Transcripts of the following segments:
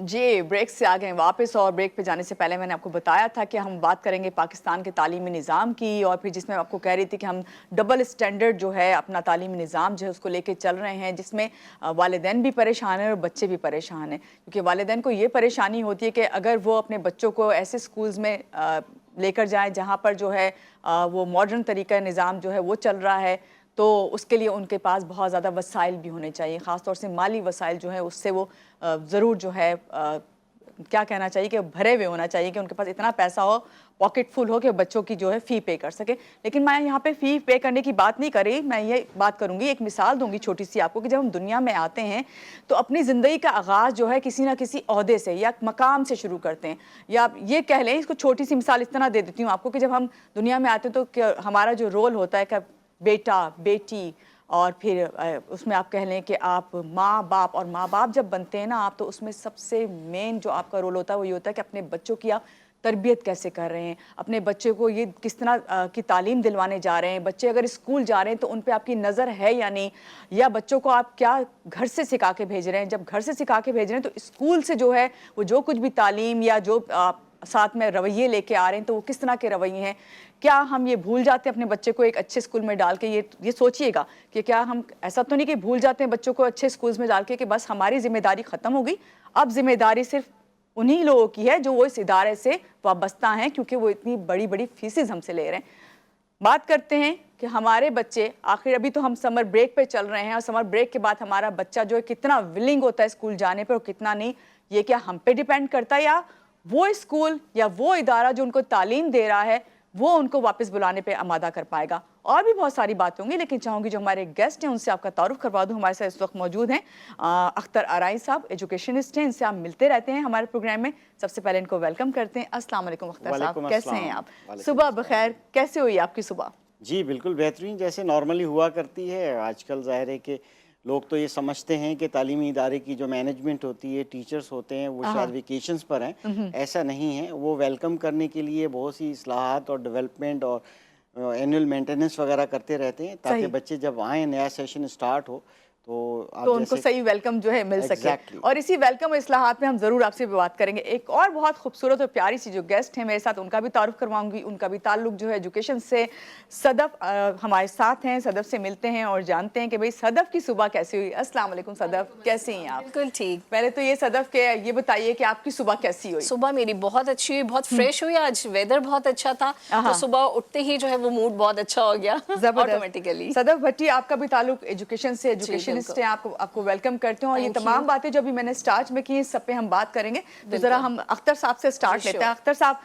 جی break سے آ گئے واپس، اور بریک پہ جانے سے پہلے میں نے آپ کو بتایا تھا کہ ہم بات کریں گے پاکستان کے تعلیمی نظام کی، اور پھر جس میں آپ کو کہہ رہی تھی کہ ہم ڈبل اسٹینڈرڈ جو ہے اپنا تعلیمی نظام جو ہے اس کو لے کے چل رہے ہیں، جس میں والدین بھی پریشان ہیں اور بچے بھی پریشان ہیں، کیونکہ والدین کو یہ پریشانی ہوتی ہے کہ اگر وہ اپنے بچوں کو ایسے سکولز میں لے کر جائیں جہاں پر جو ہے وہ ماڈرن طریقہ نظام جو ہے وہ چل رہا ہے، تو اس کے لیے ان کے پاس بہت زیادہ وسائل بھی ہونے چاہیے، خاص طور سے مالی وسائل جو ہیں اس سے وہ ضرور جو ہے کیا کہنا چاہیے کہ بھرے ہوئے ہونا چاہیے کہ ان کے پاس اتنا پیسہ ہو، پاکٹ فل ہو کہ بچوں کی جو ہے فی پے کر سکے۔ لیکن میں یہاں پہ فی پے کرنے کی بات نہیں کر رہی، میں یہ بات کروں گی، ایک مثال دوں گی چھوٹی سی آپ کو، کہ جب ہم دنیا میں آتے ہیں تو اپنی زندگی کا آغاز جو ہے کسی نہ کسی عہدے سے یا مقام سے شروع کرتے ہیں، یا یہ کہہ لیں، اس کو چھوٹی سی مثال اس طرح دے دیتی ہوں آپ کو کہ جب ہم دنیا میں آتے ہیں تو ہمارا جو رول ہوتا ہے کہ بیٹا بیٹی، اور پھر اس میں آپ کہہ لیں کہ آپ ماں باپ، اور ماں باپ جب بنتے ہیں نا آپ، تو اس میں سب سے مین جو آپ کا رول ہوتا ہے وہ یہ ہوتا ہے کہ اپنے بچوں کی آپ تربیت کیسے کر رہے ہیں، اپنے بچے کو یہ کس طرح کی تعلیم دلوانے جا رہے ہیں، بچے اگر اسکول جا رہے ہیں تو ان پہ آپ کی نظر ہے یا نہیں، یا بچوں کو آپ کیا گھر سے سکھا کے بھیج رہے ہیں، جب گھر سے سکھا کے بھیج رہے ہیں تو اسکول سے جو ہے وہ جو کچھ بھی تعلیم یا جو ساتھ میں رویے لے کے آ رہے ہیں تو وہ کس طرح کے رویے ہیں۔ کیا ہم یہ بھول جاتے ہیں اپنے بچے کو ایک اچھے اسکول میں ڈال کے، یہ سوچئے گا کہ کیا ہم ایسا تو نہیں کہ بھول جاتے ہیں بچوں کو اچھے اسکولز میں ڈال کے کہ بس ہماری ذمہ داری ختم ہو گئی، اب ذمہ داری صرف انہی لوگوں کی ہے جو وہ اس ادارے سے وابستہ ہیں، کیونکہ وہ اتنی بڑی بڑی فیسز ہم سے لے رہے ہیں۔ بات کرتے ہیں کہ ہمارے بچے آخر، ابھی تو ہم سمر بریک پہ چل رہے ہیں، اور سمر بریک کے بعد ہمارا بچہ جو ہے کتنا ولنگ ہوتا ہے اسکول جانے پر اور کتنا نہیں، یہ کیا ہم پہ ڈیپینڈ کرتا ہے، یا وہ اسکول یا وہ ادارہ جو ان کو تعلیم دے رہا ہے وہ ان کو واپس بلانے پہ آمادہ کر پائے گا۔ اور بھی بہت ساری باتیں ہوں گی، لیکن چاہوں گی جو ہمارے گیسٹ ہیں ان سے آپ کا تعارف کروا دوں۔ ہمارے ساتھ اس وقت موجود ہیں اختر آرائی صاحب، ایجوکیشنسٹ ہیں، ان سے آپ ملتے رہتے ہیں ہمارے پروگرام میں۔ سب سے پہلے ان کو ویلکم کرتے ہیں۔ السلام علیکم اختر صاحب، کیسے ہیں آپ؟ صبح بخیر، کیسے ہوئی آپ کی صبح؟ جی بالکل بہترین، جیسے نارملی ہوا کرتی ہے۔ آج کل ظاہر ہے کہ لوگ تو یہ سمجھتے ہیں کہ تعلیمی ادارے کی جو مینجمنٹ ہوتی ہے، ٹیچرز ہوتے ہیں، وہ شاید ویکیشنز پر ہیں۔ ایسا نہیں ہے، وہ ویلکم کرنے کے لیے بہت سی اصلاحات اور ڈیولپمنٹ اور اینول مینٹیننس وغیرہ کرتے رہتے ہیں، تاکہ بچے جب آئیں، نیا سیشن اسٹارٹ ہو تو ان کو صحیح ویلکم جو ہے مل سکے۔ اور اسی ویلکم اصلاحات میں ہم ضرور آپ سے بھی بات کریں گے۔ ایک اور بہت خوبصورت اور پیاری سی جو گیسٹ ہیں میرے ساتھ، ان کا بھی تعارف کرواؤں گی، ان کا بھی تعلق جو ہے ایجوکیشن سے۔ صدف ہمارے ساتھ ہیں، صدف سے ملتے ہیں اور جانتے ہیں کہ بھئی صدف کی صبح کیسی ہوئی۔ السلام علیکم صدف، کیسی ہیں آپ؟ بالکل ٹھیک۔ پہلے تو یہ صدف کہ یہ بتائیے کہ آپ کی صبح کیسی ہوئی؟ صبح میری بہت اچھی ہوئی، بہت فریش ہوئی، آج ویدر بہت اچھا تھا، تو صبح اٹھتے ہی جو ہے وہ موڈ بہت اچھا ہو گیا آٹومیٹیکلی۔ صدف بھٹی، آپ کا بھی تعلق ایجوکیشن سے، ایجوکیشنسٹ ہیں، آپ کو ویلکم کرتے ہوں، اور یہ تمام باتیں جو بھی میں نے سٹارٹ میں کی ہیں سب پہ ہم بات کریں گے۔ تو ذرا ہم اختر صاحب سے سٹارٹ لیتے ہیں۔ اختر صاحب،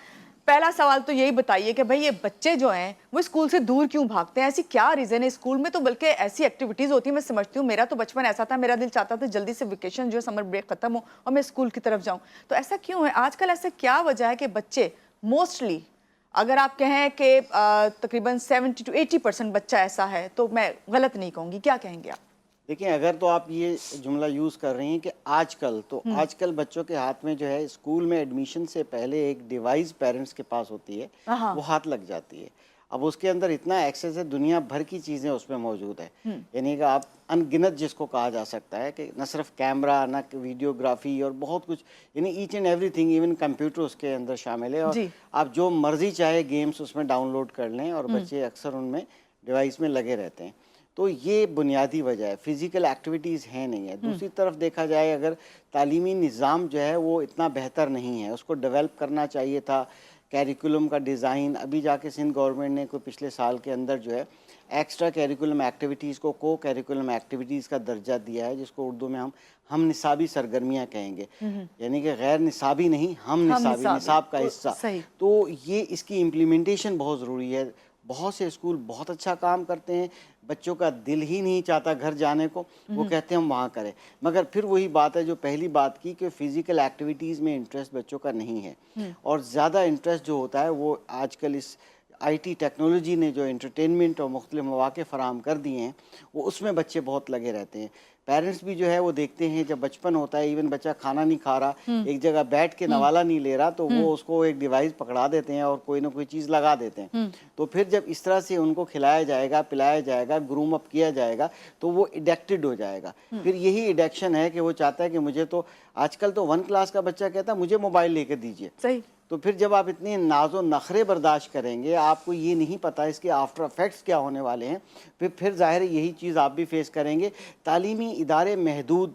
پہلا سوال تو یہی بتائیے کہ بھئی یہ بچے جو ہیں وہ اسکول سے دور کیوں بھاگتے ہیں؟ ایسی کیا ریزن ہے؟ اسکول میں تو بلکہ ایسی ایکٹیویٹیز ہوتی ہیں، میں سمجھتی ہوں، میرا تو بچپن ایسا تھا، میرا دل چاہتا تھا جلدی سے ویکیشن جو ہے سمر بریک ختم ہو اور میں اسکول کی طرف جاؤں۔ تو ایسا کیوں ہے آج کل؟ ایسا کیا وجہ ہے کہ بچے موسٹلی، اگر آپ کہیں کہ تقریباً 70 to 80% بچہ ایسا ہے، تو میں غلط نہیں کہوں گی، کیا کہیں گے آپ؟ دیکھیں، اگر تو آپ یہ جملہ یوز کر رہی ہیں کہ آج کل بچوں کے ہاتھ میں جو ہے اسکول میں ایڈمیشن سے پہلے ایک ڈیوائس پیرنٹس کے پاس ہوتی ہے، وہ ہاتھ لگ جاتی ہے۔ اب اس کے اندر اتنا ایکسیس ہے، دنیا بھر کی چیزیں اس میں موجود ہے، یعنی کہ آپ ان گنت جس کو کہا جا سکتا ہے، کہ نہ صرف کیمرہ، نہ ویڈیوگرافی، اور بہت کچھ، یعنی each and everything, even computer اس کے اندر شامل ہے، اور آپ جو مرضی چاہے گیمز اس میں ڈاؤن لوڈ کر لیں، اور بچے اکثر ان میں ڈیوائس میں لگے رہتے ہیں۔ تو یہ بنیادی وجہ ہے، فزیکل ایکٹیویٹیز ہے نہیں ہے۔ دوسری طرف دیکھا جائے، اگر تعلیمی نظام جو ہے وہ اتنا بہتر نہیں ہے، اس کو ڈیولپ کرنا چاہیے تھا۔ کیریکولم کا ڈیزائن، ابھی جا کے سندھ گورنمنٹ نے کوئی پچھلے سال کے اندر جو ہے ایکسٹرا کیریکولم ایکٹیویٹیز کو کیریکولم ایکٹیویٹیز کا درجہ دیا ہے، جس کو اردو میں ہم نصابی سرگرمیاں کہیں گے، یعنی کہ غیر نصابی نہیں، ہم نصابی، نصاب کا حصہ۔ تو یہ اس کی امپلیمنٹیشن بہت ضروری ہے۔ بہت سے اسکول بہت اچھا کام کرتے ہیں، بچوں کا دل ہی نہیں چاہتا گھر جانے کو، وہ کہتے ہیں ہم وہاں کریں، مگر پھر وہی بات ہے جو پہلی بات کی، کہ فزیکل ایکٹیویٹیز میں انٹرسٹ بچوں کا نہیں ہے، اور زیادہ انٹرسٹ جو ہوتا ہے وہ آج کل اس آئی ٹی ٹیکنالوجی نے جو انٹرٹینمنٹ اور مختلف مواقع فراہم کر دیے ہیں، وہ اس میں بچے بہت لگے رہتے ہیں۔ پیرنٹس بھی جو ہے وہ دیکھتے ہیں جب بچپن ہوتا ہے، ایون بچہ کھانا نہیں کھا رہا، ایک جگہ بیٹھ کے نوالا نہیں لے رہا، تو وہ اس کو ایک ڈیوائس پکڑا دیتے ہیں اور کوئی نہ کوئی چیز لگا دیتے ہیں. تو پھر جب اس طرح سے ان کو کھلایا جائے گا، پلایا جائے گا، گروم اپ کیا جائے گا، تو وہ ایڈکٹڈ ہو جائے گا. پھر یہی ایڈکشن ہے کہ وہ چاہتا ہے کہ مجھے تو آج کل تو 1 کلاس کا بچہ کہتا ہے مجھے موبائل لے کے دیجیے. صحیح. تو پھر جب آپ اتنے ناز و نخرے برداشت کریں گے، آپ کو یہ نہیں پتہ اس کے آفٹر افیکٹس کیا ہونے والے ہیں، پھر ظاہر ہے یہی چیز آپ بھی فیس کریں گے. تعلیمی ادارے محدود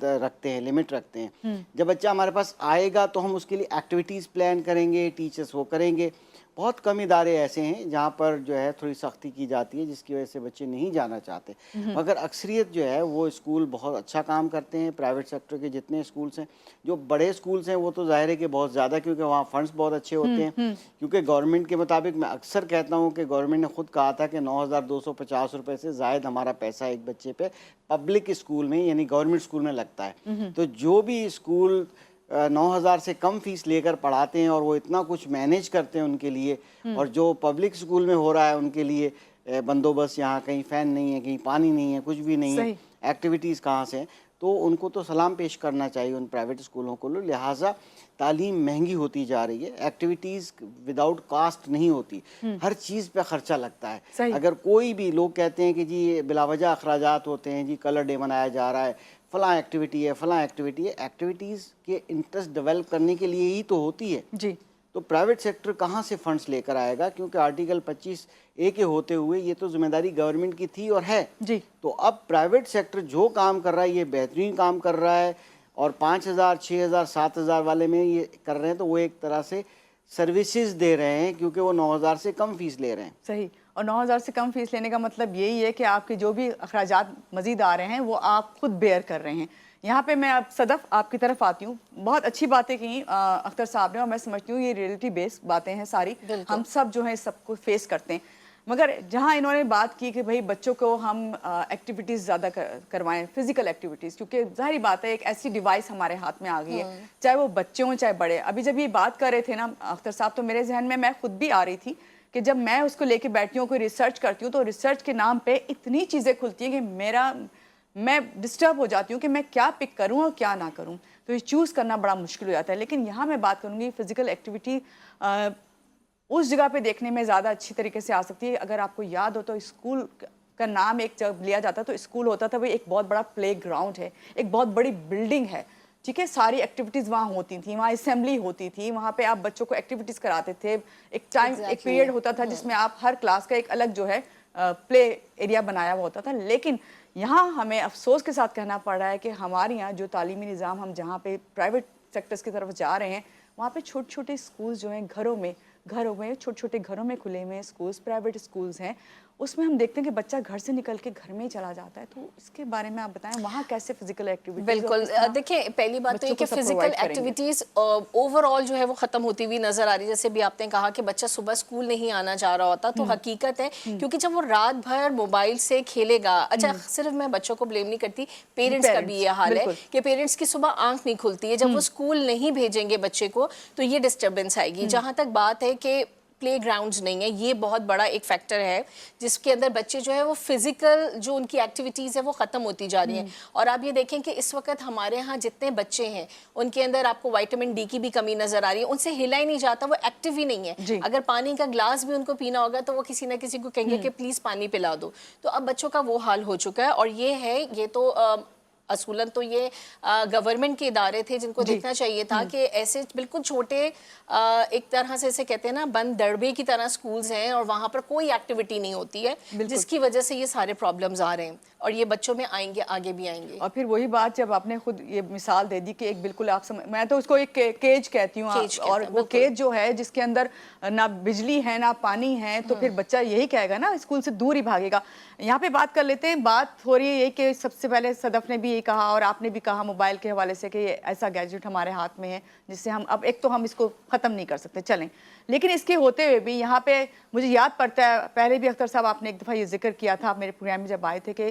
رکھتے ہیں، لمٹ رکھتے ہیں. جب بچہ ہمارے پاس آئے گا تو ہم اس کے لیے ایکٹیویٹیز پلان کریں گے، ٹیچرز وہ کریں گے. بہت کم ادارے ایسے ہیں جہاں پر جو ہے تھوڑی سختی کی جاتی ہے جس کی وجہ سے بچے نہیں جانا چاہتے، مگر اکثریت جو ہے وہ اسکول بہت اچھا کام کرتے ہیں. پرائیویٹ سیکٹر کے جتنے اسکولس ہیں، جو بڑے اسکولس ہیں وہ تو ظاہر ہے کہ بہت زیادہ، کیونکہ وہاں فنڈس بہت اچھے ہوتے ہیں. کیونکہ گورنمنٹ کے مطابق، میں اکثر کہتا ہوں کہ گورنمنٹ نے خود کہا تھا کہ 9,250 روپے سے زائد ہمارا پیسہ ایک بچے پہ پبلک اسکول میں یعنی گورنمنٹ اسکول میں لگتا ہے. تو جو بھی اسکول 9,000 سے کم فیس لے کر پڑھاتے ہیں اور وہ اتنا کچھ مینیج کرتے ہیں ان کے لیے، اور جو پبلک اسکول میں ہو رہا ہے ان کے لیے بندوبست، یہاں کہیں فین نہیں ہے، کہیں پانی نہیں ہے، کچھ بھی نہیں ہے، ایکٹیویٹیز کہاں سے ہیں، تو ان کو تو سلام پیش کرنا چاہیے ان پرائیویٹ اسکولوں کو. لہٰذا تعلیم مہنگی ہوتی جا رہی ہے. ایکٹیویٹیز وداؤٹ کاسٹ نہیں ہوتی، ہر چیز پہ خرچہ لگتا ہے. اگر کوئی بھی لوگ کہتے ہیں کہ جی یہ بلا وجہ اخراجات ہوتے ہیں، جی کلر ڈے منایا جا رہا ہے، فلاں ایکٹیویٹی ہے، فلاں ایکٹیویٹی ہے، ایکٹیویٹیز کے انٹرسٹ ڈیولپ کرنے کے لیے ہی تو ہوتی ہے. جی. تو پرائیویٹ سیکٹر کہاں سے فنڈز لے کر آئے گا؟ کیونکہ آرٹیکل 25A کے ہوتے ہوئے یہ تو ذمہ داری گورنمنٹ کی تھی اور ہے. جی. تو اب پرائیویٹ سیکٹر جو کام کر رہا ہے یہ بہترین کام کر رہا ہے، اور 5,000 6,000 7,000 والے میں یہ کر رہے ہیں تو وہ ایک طرح سے سروسز دے رہے ہیں، کیونکہ وہ 9,000 سے کم فیس لے رہے ہیں. صحیح. اور 9,000 سے کم فیس لینے کا مطلب یہی ہے کہ آپ کے جو بھی اخراجات مزید آ رہے ہیں وہ آپ خود بیئر کر رہے ہیں. یہاں پہ میں اب صدف آپ کی طرف آتی ہوں. بہت اچھی باتیں کہیں اختر صاحب نے، اور میں سمجھتی ہوں یہ ریئلٹی بیس باتیں ہیں ساری، ہم سب جو ہیں سب کو فیس کرتے ہیں. مگر جہاں انہوں نے بات کی کہ بھئی بچوں کو ہم ایکٹیویٹیز زیادہ کروائیں، فزیکل ایکٹیویٹیز، کیونکہ ظاہری بات ہے ایک ایسی ڈیوائس ہمارے ہاتھ میں آ گئی ہے، چاہے وہ بچے ہوں چاہے بڑے. ابھی جب یہ بات کر رہے تھے نا اختر صاحب، تو میرے ذہن میں خود بھی آ رہی تھی کہ جب میں اس کو لے کے بیٹھتی ہوں، کوئی ریسرچ کرتی ہوں، تو ریسرچ کے نام پہ اتنی چیزیں کھلتی ہیں کہ میں ڈسٹرب ہو جاتی ہوں کہ میں کیا پک کروں اور کیا نہ کروں. تو یہ چوز کرنا بڑا مشکل ہو جاتا ہے. لیکن یہاں میں بات کروں گی فزیکل ایکٹیویٹی اس جگہ پہ دیکھنے میں زیادہ اچھی طریقے سے آ سکتی ہے. اگر آپ کو یاد ہو تو اسکول کا نام ایک جب لیا جاتا تو اسکول ہوتا تھا وہ ایک بہت بڑا پلے گراؤنڈ ہے، ایک بہت بڑی بلڈنگ ہے، ٹھیک ہے. ساری ایکٹیویٹیز وہاں ہوتی تھیں، وہاں اسمبلی ہوتی تھی، وہاں پہ آپ بچوں کو ایکٹیویٹیز کراتے تھے. ایک ٹائم ایک پیریڈ ہوتا تھا جس میں آپ ہر کلاس کا ایک الگ جو ہے پلے ایریا بنایا ہوا ہوتا تھا. لیکن یہاں ہمیں افسوس کے ساتھ کہنا پڑ رہا ہے کہ ہمارے یہاں جو تعلیمی نظام، ہم جہاں پہ پرائیویٹ سیکٹرز کی طرف جا رہے ہیں، وہاں پہ چھوٹے چھوٹے اسکولز جو ہیں گھروں میں چھوٹے چھوٹے گھروں میں کھلے ہوئے اسکولز، پرائیویٹ اسکولز ہیں، اس میں ہم دیکھتے ہیں کہ بچہ گھر سے نکل کے گھر میں ہی چلا جاتا ہے. تو اس کے بارے میں آپ بتائیں وہاں کیسے فزیکل ایکٹیویٹیز؟ بالکل. دیکھیں پہلی بات تو یہ کہ فزیکل ایکٹیویٹیز اوور آل جو ہے وہ ختم ہوتی ہوئی نظر آ رہی ہے. جیسے بھی آپ نے کہا کہ بچہ صبح اسکول نہیں آنا چاہ رہا ہوتا، تو حقیقت ہے کیونکہ جب وہ رات بھر موبائل سے کھیلے گا. اچھا صرف میں بچوں کو بلیم نہیں کرتی، پیرنٹس کا بھی یہ حال ہے کہ پیرنٹس کی صبح آنکھ نہیں کھلتی ہے. جب وہ اسکول نہیں بھیجیں گے بچے کو تو یہ ڈسٹربنس آئے گی. جہاں تک بات ہے کہ پلے گراؤنڈز نہیں ہے، یہ بہت بڑا ایک فیکٹر ہے جس کے اندر بچے جو ہے وہ فزیکل جو ان کی ایکٹیویٹیز ہے وہ ختم ہوتی جا رہی ہیں. اور آپ یہ دیکھیں کہ اس وقت ہمارے ہاں جتنے بچے ہیں ان کے اندر آپ کو وائٹامن ڈی کی بھی کمی نظر آ رہی ہے. ان سے ہلا ہی نہیں جاتا، وہ ایکٹیو ہی نہیں ہے. اگر پانی کا گلاس بھی ان کو پینا ہوگا تو وہ کسی نہ کسی کو کہیں گے کہ پلیز پانی پلا دو. تو اب بچوں کا وہ حال ہو چکا ہے. اور یہ تو اصولاً تو یہ گورنمنٹ کے ادارے تھے جن کو دیکھنا چاہیے تھا کہ ایسے بالکل چھوٹے ایک طرح سے اسے کہتے ہیں نا بند دربے کی طرح سکولز ہیں اور وہاں پر کوئی ایکٹیویٹی نہیں ہوتی ہے، جس کی وجہ سے یہ سارے پرابلمز آ رہے ہیں اور یہ بچوں میں آئیں گے، آگے بھی آئیں گے. اور پھر وہی بات جب آپ نے خود یہ مثال دے دی کہ ایک بالکل آپ میں تو اس کو ایک کیج کہتی ہوں، اور وہ کیج جو ہے جس کے اندر نہ بجلی ہے نہ پانی ہے، تو پھر بچہ یہی کہے گا نا اسکول سے دور ہی بھاگے گا. یہاں پہ بات کر لیتے ہیں. بات ہو رہی ہے یہ کہ سب سے پہلے صدف نے بھی یہ کہا اور آپ نے بھی کہا موبائل کے حوالے سے کہ یہ ایسا گیجٹ ہمارے ہاتھ میں ہے جس سے ہم اب ایک تو ہم اس کو ختم نہیں کر سکتے، چلیں. لیکن اس کے ہوتے ہوئے بھی یہاں پہ مجھے یاد پڑتا ہے، پہلے بھی اختر صاحب آپ نے ایک دفعہ یہ ذکر کیا تھا، آپ میرے پروگرام میں جب آئے تھے، کہ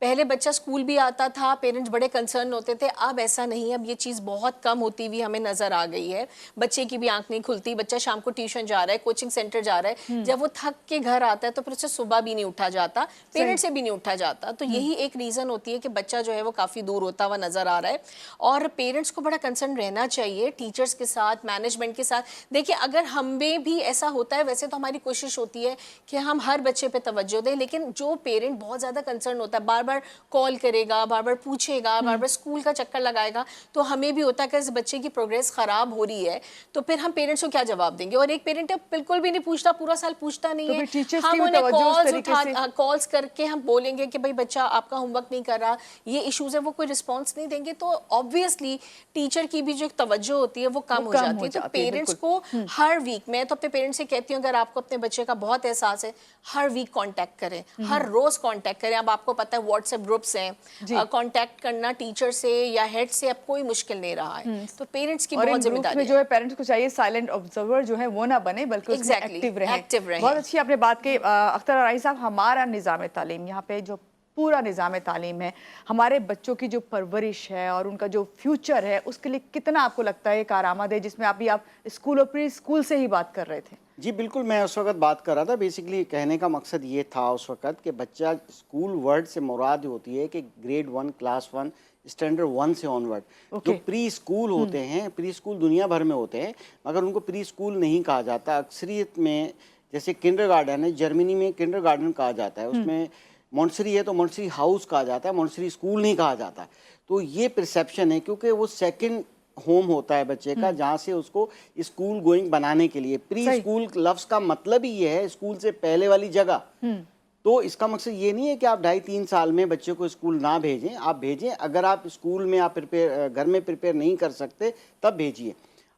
پہلے بچہ اسکول بھی آتا تھا, پیرنٹس بڑے کنسرن ہوتے تھے, اب ایسا نہیں ہے, اب یہ چیز بہت کم ہوتی ہوئی ہمیں نظر آ گئی ہے. بچے کی بھی آنکھ نہیں کھلتی, بچہ شام کو ٹیوشن جا رہا ہے, کوچنگ سینٹر جا رہا ہے, جب وہ تھک کے گھر آتا ہے تو پھر اسے صبح بھی نہیں اٹھا جاتا, پیرنٹ سے بھی نہیں اٹھا جاتا. تو یہی ایک ریزن ہوتی ہے کہ بچہ جو ہے وہ کافی دور ہوتا ہوا نظر آ رہا ہے. اور پیرنٹس کو بڑا کنسرن رہنا چاہیے ٹیچرس کے ساتھ, مینجمنٹ کے ساتھ. دیکھیے اگر ہمیں بھی ایسا ہوتا ہے, ویسے تو ہماری کوشش ہوتی ہے کہ ہم ہر بچے پہ توجہ دیں, لیکن جو پیرنٹ بہت زیادہ کنسرن ہوتا ہے, بار بار کال کرے گا, بار بار پوچھے گا, بار بار اسکول کا چکر لگائے گا, تو ہمیں بھی ہوتا ہے کہ اس بچے کی پروگریس خراب ہو رہی ہے, تو پھر ہم پیرنٹس کو کیا جواب دیں گے. اور ایک پیرنٹ بالکل بھی نہیں پوچھتا, پورا سال پوچھتا نہیں ہے, ہم انہیں کالز کر کے ہم بولیں گے کہ بھائی بچہ آپ کا ہوم ورک نہیں کر رہا, یہ ایشوز ہے, وہ کوئی رسپانس نہیں دیں گے, تو آبویسلی ٹیچر کی بھی جو توجہ ہوتی ہے وہ کم ہو جاتی ہے. تو پیرنٹس کو ہر ویک, میں تو اپنے پیرنٹس سے کہتی ہوں اگر آپ کو اپنے بچے کا بہت احساس ہے, ہر ویک کانٹیکٹ کریں, ہر روز کانٹیکٹ کریں. اب آپ کو پتہ ہے واٹس ایپ گروپس ہیں, کانٹیکٹ کرنا ٹیچر سے یا ہیڈ سے اب کوئی مشکل نہیں رہا ہے. تو پیرنٹس کی بہت ذمہ داری ہے. جو ہے پیرنٹس کو چاہیے سائلنٹ آبزرور جو ہے وہ نہ بنے, بلکہ اس میں ایکٹیو رہیں. بہت اچھی آپ نے بات کی اختر راہی صاحب. ہمارا نظام تعلیم, یہاں پہ جو پورا نظام تعلیم ہے, ہمارے بچوں کی جو پرورش ہے اور ان کا جو فیوچر ہے, اس کے لیے کتنا آپ کو لگتا ہے کارآمد ہے, جس میں ابھی آپ اسکول اور پری اسکول سے ہی بات کر رہے تھے؟ جی بالکل, میں اس وقت بات کر رہا تھا. بیسیکلی کہنے کا مقصد یہ تھا اس وقت کہ بچہ اسکول ورڈ سے مراد ہوتی ہے کہ گریڈ 1 کلاس 1 اسٹینڈرڈ 1 سے آن ورڈ. جو پری اسکول ہوتے ہیں, پری اسکول دنیا بھر میں ہوتے ہیں, مگر ان کو پری اسکول نہیں کہا جاتا. اکثریت میں جیسے کنڈر گارڈن ہے, جرمنی میں کنڈر گارڈن کہا جاتا ہے, اس میں مونٹسری ہے تو مونٹسری ہاؤس کہا جاتا ہے, مونٹسری اسکول نہیں کہا جاتا. تو یہ پرسیپشن ہے, کیونکہ وہ سیکنڈ ہوم ہوتا ہے بچے کا, جہاں سے اس کو اسکول گوئنگ بنانے کے لیے. پری اسکول لفظ کا مطلب ہی یہ ہے اسکول سے پہلے والی جگہ. تو اس کا مقصد یہ نہیں ہے کہ آپ 2.5-3 سال میں بچے کو اسکول نہ بھیجیں, آپ بھیجیں. اگر آپ اسکول میں آپ گھر میں پریپیئر نہیں کر سکتے تب بھیجیے.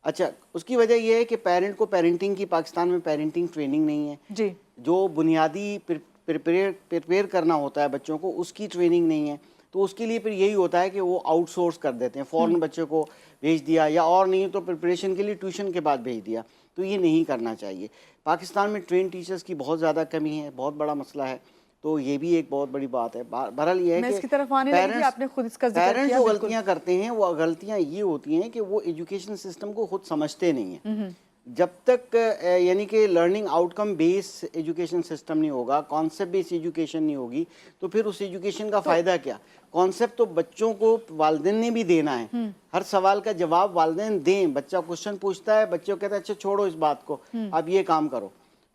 اچھا, اس کی وجہ یہ ہے کہ پیرنٹ کو پیرنٹنگ کی, پاکستان میں پیرنٹنگ ٹریننگ نہیں ہے. جی, جو بنیادی پریپیئر کرنا ہوتا ہے بچوں کو, اس کی ٹریننگ نہیں ہے. تو اس کے لیے پھر یہی ہوتا ہے کہ وہ آؤٹ سورس کر دیتے ہیں, فوراً بچے کو بھیج دیا, یا اور نہیں تو پریپریشن کے لیے ٹیوشن کے بعد بھیج دیا. تو یہ نہیں کرنا چاہیے. پاکستان میں ٹرین ٹیچرز کی بہت زیادہ کمی ہے, بہت بڑا مسئلہ ہے. تو یہ بھی ایک بہت بڑی بات ہے. بہرحال یہ ہے کہ پیرنٹس جو غلطیاں کرتے ہیں, وہ غلطیاں یہ ہوتی ہیں کہ وہ ایجوکیشن سسٹم کو خود سمجھتے نہیں ہیں. جب تک یعنی کہ لرننگ آؤٹ کم بیس ایجوکیشن سسٹم نہیں ہوگا, کانسیپٹ بیس ایجوکیشن نہیں ہوگی, تو پھر اس ایجوکیشن کا فائدہ کیا؟ کانسیپٹ تو بچوں کو والدین نے بھی دینا ہے. ہر سوال کا جواب والدین دیں. بچہ کوشچن پوچھتا ہے, بچے کو کہتا ہے اچھا چھوڑو اس بات کو, اب یہ کام کرو.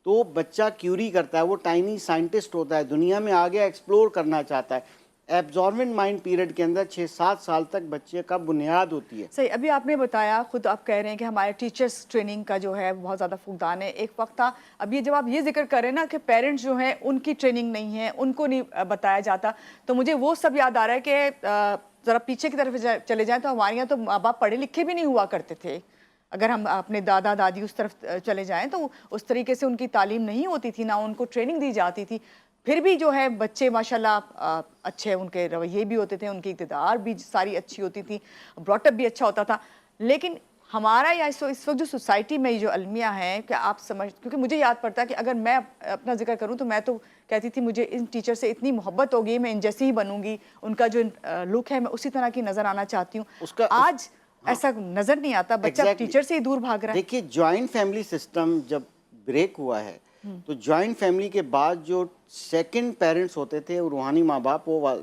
تو بچہ کیوری کرتا ہے, وہ ٹائنی سائنٹسٹ ہوتا ہے, دنیا میں آگے ایکسپلور کرنا چاہتا ہے. ایبزارمنٹ مائنڈ پیریڈ کے اندر 6-7 سال تک بچے کا بنیاد ہوتی ہے. صحیح. ابھی آپ نے بتایا, خود آپ کہہ رہے ہیں کہ ہمارے ٹیچرز ٹریننگ کا جو ہے بہت زیادہ فقدان ہے. ایک وقت تھا, اب یہ جب آپ یہ ذکر کر رہے ہیں نا کہ پیرنٹس جو ہیں ان کی ٹریننگ نہیں ہے, ان کو نہیں بتایا جاتا, تو مجھے وہ سب یاد آ رہا ہے کہ ذرا پیچھے کی طرف چلے جائیں تو ہمارے یہاں تو ماں باپ پڑھے لکھے بھی نہیں ہوا کرتے تھے. اگر ہم اپنے دادا دادی اس طرف چلے جائیں تو اس طریقے سے ان کی تعلیم نہیں ہوتی تھی, نہ ان کو ٹریننگ دی جاتی تھی. پھر بھی جو ہے بچے ماشاءاللہ اچھے, ان کے رویے بھی ہوتے تھے, ان کی اقتدار بھی ساری اچھی ہوتی تھی, براٹ اپ بھی اچھا ہوتا تھا. لیکن ہمارا یا اس وقت جو سوسائٹی میں جو المیہ ہیں کہ آپ سمجھ, کیونکہ مجھے یاد پڑتا ہے کہ اگر میں اپنا ذکر کروں تو میں تو کہتی تھی مجھے ان ٹیچر سے اتنی محبت ہوگی, میں ان جیسی ہی بنوں گی, ان کا جو لک ہے میں اسی طرح کی نظر آنا چاہتی ہوں. آج ایسا نظر نہیں آتا, بچہ ٹیچر سے ہی دور بھاگ رہا ہے. دیکھیے, جوائنٹ فیملی سسٹم جب بریک ہوا ہے تو جوائنٹ فیملی کے بعد جو سیکنڈ پیرنٹس ہوتے تھے, روحانی ماں باپ, وہ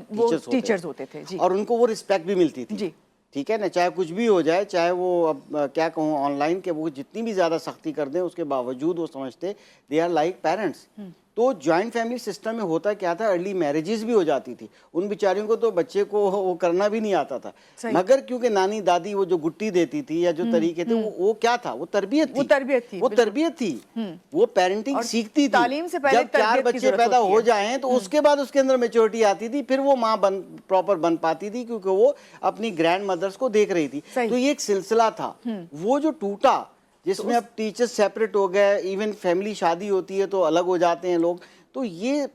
ٹیچرز ہوتے تھے. اور ان کو وہ رسپیکٹ بھی ملتی تھی. ٹھیک ہے نا, چاہے کچھ بھی ہو جائے, چاہے وہ اب کیا کہوں آن لائن کے وہ جتنی بھی زیادہ سختی کر دیں, اس کے باوجود وہ سمجھتے دے آر لائک پیرنٹس. تو جوائنٹ فیملی سسٹم میں ہوتا کیا تھا, ارلی میرجز بھی ہو جاتی تھی. ان بیچاریوں کو تو بچے کو وہ کرنا بھی نہیں آتا تھا, مگر کیونکہ نانی دادی وہ جو گٹی دیتی تھی یا جو طریقے تھے, وہ کیا تھا, وہ تربیت تھی, وہ پیرنٹنگ سیکھتی تھی. جب 4 بچے پیدا ہو جائیں تو اس کے بعد اس کے اندر میچورٹی آتی تھی, پھر وہ ماں پراپر بن پاتی تھی, کیونکہ وہ اپنی گرینڈ مدرس کو دیکھ رہی تھی. تو یہ ایک سلسلہ تھا, وہ جو ٹوٹا, جس میں اب ٹیچر سیپریٹ ہو گئے, ایون فیملی شادی ہوتی ہے تو الگ ہو جاتے ہیں لوگ. تو یہ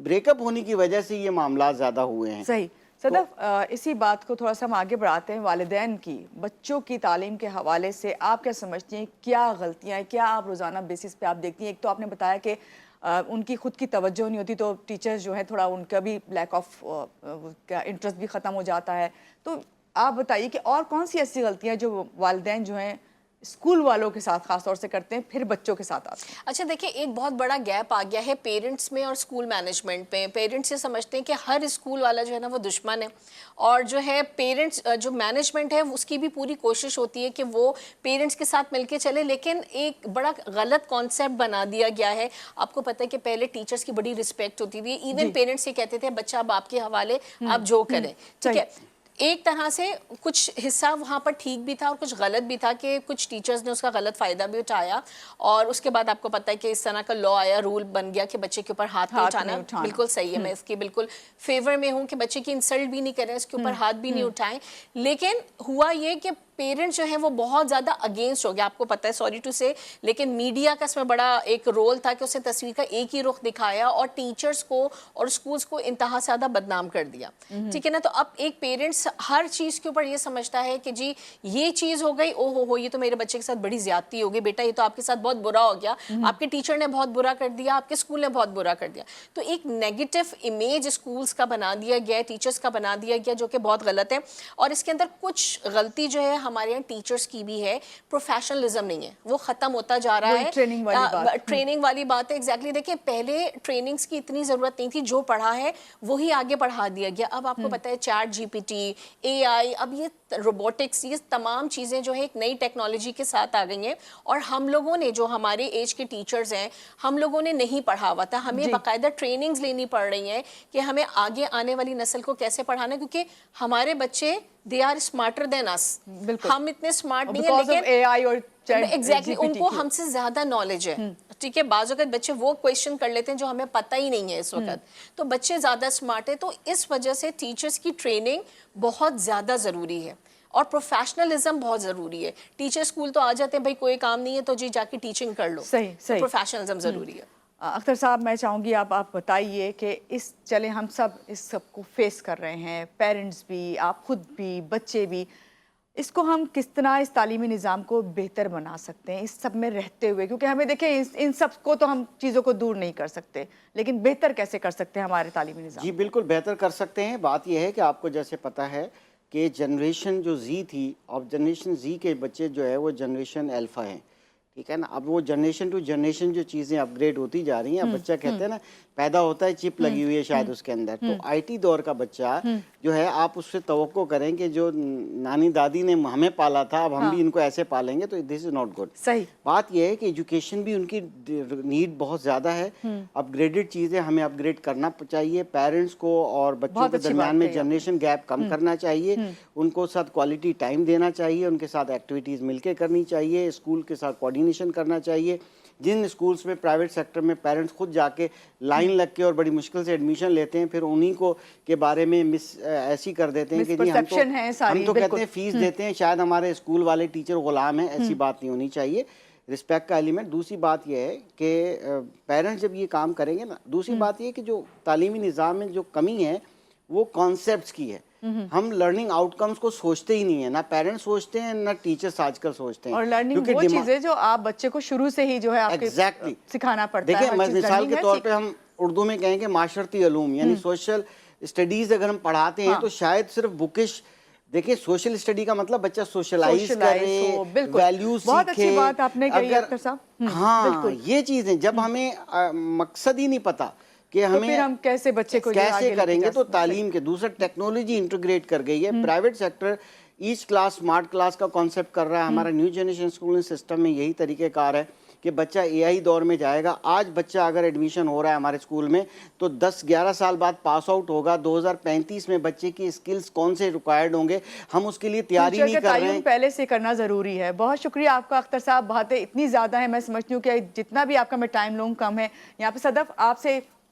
بریک اپ ہونے کی وجہ سے یہ معاملات زیادہ ہوئے ہیں. صحیح. صدف, اسی بات کو تھوڑا سا ہم آگے بڑھاتے ہیں. والدین کی بچوں کی تعلیم کے حوالے سے آپ کیا سمجھتی ہیں, کیا غلطیاں ہیں, کیا آپ روزانہ بیسس پہ آپ دیکھتی ہیں؟ ایک تو آپ نے بتایا کہ ان کی خود کی توجہ نہیں ہوتی تو ٹیچرز جو ہیں تھوڑا ان کا بھی لیک آف انٹرسٹ بھی ختم ہو جاتا ہے. تو آپ بتائیے کہ اور کون سی ایسی غلطیاں جو والدین جو ہیں اسکول والوں کے ساتھ خاص طور سے کرتے ہیں پھر بچوں کے ساتھ آتے ہیں؟ اچھا دیکھیں، ایک بہت بڑا گیپ آ گیا ہے پیرنٹس میں اور اسکول مینجمنٹ میں. پیرنٹس یہ سمجھتے ہیں کہ ہر اسکول والا جو ہے نا وہ دشمن ہے، اور جو ہے پیرنٹس جو مینجمنٹ ہے اس کی بھی پوری کوشش ہوتی ہے کہ وہ پیرنٹس کے ساتھ مل کے چلے، لیکن ایک بڑا غلط کانسیپٹ بنا دیا گیا ہے. آپ کو پتہ ہے کہ پہلے ٹیچرس کی بڑی رسپیکٹ ہوتی تھی، ایون پیرنٹس یہ کہتے تھے بچہ اب آپ کے حوالے، آپ جو کریں. ٹھیک ہے، ایک طرح سے کچھ حصہ وہاں پر ٹھیک بھی تھا اور کچھ غلط بھی تھا کہ کچھ ٹیچرز نے اس کا غلط فائدہ بھی اٹھایا، اور اس کے بعد آپ کو پتہ ہے کہ اس طرح کا لا آیا، رول بن گیا کہ بچے کے اوپر ہاتھ نہیں اٹھانا. بالکل صحیح ہے، میں اس کی بالکل فیور میں ہوں کہ بچے کی انسلٹ بھی نہیں کریں، اس کے اوپر ہاتھ بھی نہیں اٹھائیں. لیکن ہوا یہ کہ پیرنٹس جو ہیں وہ بہت زیادہ اگینسٹ ہو گیا. آپ کو پتہ ہے، سوری ٹو سے، لیکن میڈیا کا اس میں بڑا ایک رول تھا کہ اس نے تصویر کا ایک ہی رخ دکھایا اور ٹیچرز کو اور اسکولز کو انتہا زیادہ بدنام کر دیا. ٹھیک ہے نا، تو اب ایک پیرنٹس ہر چیز کے اوپر یہ سمجھتا ہے کہ جی یہ چیز ہو گئی، او ہو یہ تو میرے بچے کے ساتھ بڑی زیادتی ہو گئی، بیٹا یہ تو آپ کے ساتھ بہت برا ہو گیا، آپ کے ٹیچر نے بہت برا کر دیا، آپ کے اسکول نے بہت برا کر دیا. تو ایک نیگیٹو امیج اسکولز کا بنا دیا گیا ہے، ٹیچرز کا بنا دیا گیا، جو کہ بہت غلط ہے. اور اس کے اندر کچھ غلطی جو ہے ہمارے یہاں ٹیچرز کی بھی ہے، پروفیشنلزم نہیں ہے، وہ ختم ہوتا جا رہا ہے. ٹریننگ والی بات ہے، ایگزیکٹلی. دیکھیں پہلے ٹریننگز کی اتنی ضرورت نہیں تھی، جو پڑھا ہے وہی آگے پڑھا دیا گیا. اب آپ کو پتہ ہے چیٹ جی پی ٹی، اے آئی، اب یہ روبوٹکس، یہ تمام چیزیں جو ہے ایک نئی ٹیکنالوجی کے ساتھ آ گئی ہیں، اور ہم لوگوں نے جو ہمارے ایج کے ٹیچرز ہیں ہم لوگوں نے نہیں پڑھا ہوا تھا. ہمیں باقاعدہ ٹریننگز لینی پڑ رہی ہیں کہ ہمیں آگے آنے والی نسل کو کیسے پڑھانا ہے، کیونکہ ہمارے بچے they are smarter than us. ہم اتنے اسمارٹ نہیں ہیں، لیکن ایگزیکٹلی ان کو ہم سے زیادہ نالج ہے. ٹھیک ہے، بعض اوقات بچے وہ کویشچن کر لیتے ہیں جو ہمیں پتہ ہی نہیں ہے اس وقت. تو بچے زیادہ اسمارٹ ہیں، تو اس وجہ سے ٹیچرز کی ٹریننگ بہت زیادہ ضروری ہے اور پروفیشنلزم بہت ضروری ہے. ٹیچر اسکول تو آ جاتے ہیں، بھائی کوئی کام نہیں ہے تو جی جا کے ٹیچنگ کر لو. صحیح. پروفیشنلزم ضروری ہے. اختر صاحب میں چاہوں گی آپ بتائیے کہ چلیں ہم سب اس سب کو فیس کر رہے ہیں، پیرنٹس بھی، آپ خود بھی، بچے بھی. اس کو ہم کس طرح اس تعلیمی نظام کو بہتر بنا سکتے ہیں اس سب میں رہتے ہوئے؟ کیونکہ ہمیں دیکھیں ان سب کو تو ہم چیزوں کو دور نہیں کر سکتے، لیکن بہتر کیسے کر سکتے ہیں ہمارے تعلیمی نظام؟ جی بالکل بہتر کر سکتے ہیں. بات یہ ہے کہ آپ کو جیسے پتہ ہے کہ جنریشن جو زی تھی، اب جنریشن زی کے بچے جو ہے وہ جنریشن الفا ہیں. ٹھیک ہے نا، اب وہ جنریشن ٹو جنریشن جو چیزیں اپ گریڈ ہوتی جا رہی ہیں. اب بچہ کہتے ہیں نا پیدا ہوتا ہے چپ لگی ہوئی ہے شاید اس کے اندر. تو آئی ٹی دور کا بچہ جو ہے آپ اس سے توقع کریں کہ جو نانی دادی نے ہمیں پالا تھا اب ہم بھی ان کو ایسے پالیں گے، تو دس از ناٹ گڈ. صحیح بات یہ ہے کہ ایجوکیشن بھی ان کی نیڈ بہت زیادہ ہے. اپ گریڈڈ چیزیں ہمیں اپ گریڈ کرنا چاہیے. پیرنٹس کو اور بچوں کے درمیان میں جنریشن گیپ کم کرنا چاہیے. ان کو ساتھ کوالٹی ٹائم دینا چاہیے، ان کے ساتھ ایکٹیویٹیز مل کے کرنی چاہیے، اسکول کے ساتھ کوآرڈینیشن کرنا چاہیے. جن اسکولس میں پرائیویٹ سیکٹر میں پیرنٹس خود جا کے لائن لگ کے اور بڑی مشکل سے ایڈمیشن لیتے ہیں، پھر انہی کو کے بارے میں ایسی کر دیتے ہیں کہ جی ہم تو کہتے ہیں فیس دیتے ہیں، شاید ہمارے اسکول والے ٹیچر غلام ہیں. ایسی بات نہیں ہونی چاہیے. رسپیکٹ کا ایلیمنٹ. دوسری بات یہ ہے کہ پیرنٹس جب یہ کام کریں گے نا، دوسری بات یہ کہ جو تعلیمی نظام میں جو کمی ہے وہ کانسیپٹس کی ہے. ہم لرننگ آؤٹ کمز کو سوچتے ہی نہیں ہیں، نہ پیرنٹس سوچتے ہیں نہ ٹیچرز آج کل سوچتے ہیں. اور لرننگ وہ چیزیں جو آپ بچے کو شروع سے ہی جو ہے آپ کے سکھانا پڑتا ہے. دیکھیں مثال کے طور پہ ہم اردو میں کہیں کہ معاشرتی علوم یعنی سوشل اسٹڈیز اگر ہم پڑھاتے ہیں تو شاید صرف بکش. دیکھیں سوشل اسٹڈی کا مطلب بچہ سوشلائز کرے، ویلیوز سیکھے. ہاں یہ چیزیں جب ہمیں مقصد ہی نہیں پتا کہ ہم کیسے بچے کو کیسے کریں گے، تو تعلیم کے دوسرا ٹیکنالوجی انٹیگریٹ کر گئی ہے. Private sector each class smart class کا کانسیپٹ کر رہا ہے. ہمارا نیو جنریشن اسکولنگ سسٹم میں یہی طریقہ کار ہے کہ بچہ اے آئی دور میں جائے گا. آج بچہ اگر ایڈمیشن ہو رہا ہے ہمارے اسکول میں تو 10-11 سال بعد پاس آؤٹ ہوگا. 2035 میں بچے کی اسکلز کون سے ریکوائرڈ ہوں گے، ہم اس کے لیے تیاری نہیں کر رہے ہیں. پہلے سے کرنا ضروری ہے. بہت شکریہ آپ کا اختر صاحب. باتیں اتنی زیادہ ہیں، میں سمجھتی ہوں کہ جتنا بھی آپ کا میں ٹائم لوں کم ہے. یہاں پہ صدف آپ سے